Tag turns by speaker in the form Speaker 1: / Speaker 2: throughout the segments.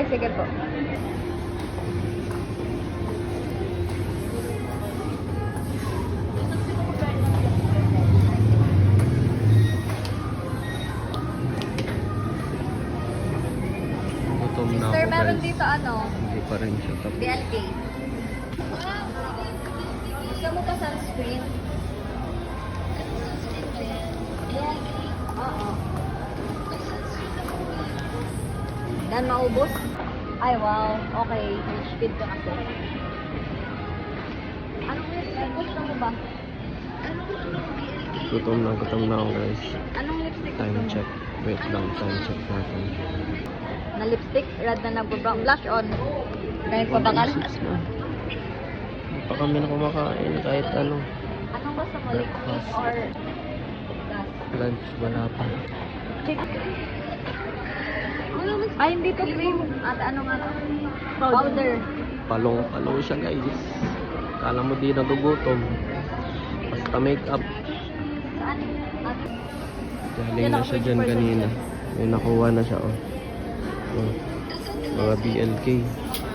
Speaker 1: Ay, sige po.
Speaker 2: Gutom na
Speaker 1: Sir,
Speaker 2: ako
Speaker 1: meron
Speaker 2: guys.
Speaker 1: dito ano?
Speaker 2: Hindi pa rin siya tapos.
Speaker 1: BLK. Gusto mo pa sunscreen? Oo. Dan maubos? Ay, wow. Okay. Speed ka kasi. Anong lipstick? Gusto mo ba?
Speaker 2: Gutom na ako guys.
Speaker 1: Anong lipstick gusto
Speaker 2: Time
Speaker 1: mo?
Speaker 2: check. Wait lang, time check natin.
Speaker 1: Na lipstick? Red na nag-brown. Blush on. Kahit pa bakal?
Speaker 2: 1:06 na. Hindi pa kami na kumakain kahit ano.
Speaker 1: Anong gusto mo? Lipstick or gas?
Speaker 2: Lunch, wala pa.
Speaker 1: Ay, hindi to cream. At ano nga? Powder.
Speaker 2: Palong siya guys. Kala mo di nagugutom. Basta make-up.
Speaker 1: Saan?
Speaker 2: Galing na siya dyan kanina. May nakuha na siya oh. Oh. Mga BLK.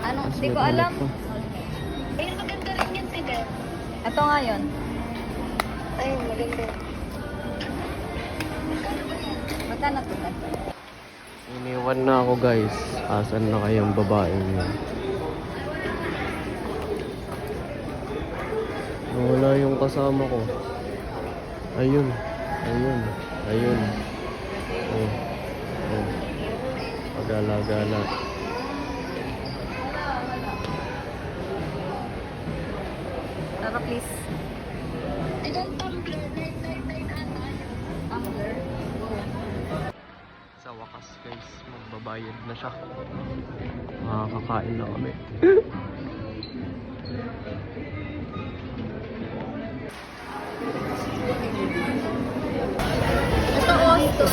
Speaker 1: Ano?
Speaker 2: Tapos
Speaker 1: Hindi
Speaker 2: may
Speaker 1: ko alam.
Speaker 2: product pa.
Speaker 1: Ay, maganda rin yan, Tigel. Ito nga yun. Ay, maganda. Magkano ito?
Speaker 2: Iniwan na ako guys. Asan na kayong babaeng yun? Wala yung kasama ko. Ayun. Ayun. Oh. Pagala-gala.
Speaker 1: Tara, please. Tumbler.
Speaker 2: Sa wakas guys, magbabayad na siya. Makakakain na kami.
Speaker 1: Ito, oh, ito.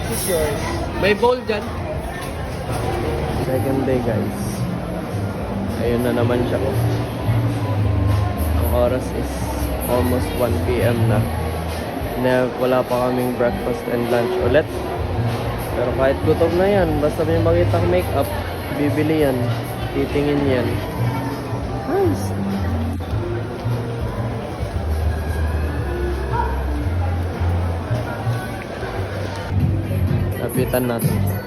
Speaker 2: This yours. May bowl dyan. Second day guys. Ayun na naman siya. Ang oras is almost 1 PM na. Wala pa kaming breakfast and lunch ulit. Pero kahit gutom na yan, basta may makitang makeup, bibili yan. Titingin yan. Nice. Lapitan natin siya.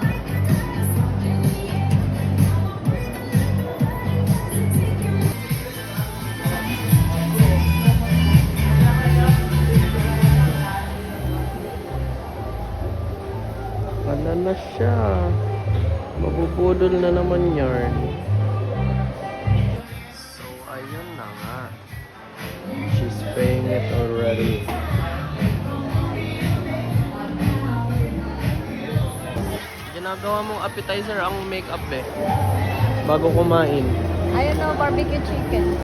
Speaker 2: Wala na siya. Mabubudol na naman yarn. So, ayun na nga. She's paying it already. Ginagawa mong appetizer ang makeup eh. Bago kumain.
Speaker 1: Ayun, no, barbecue chicken.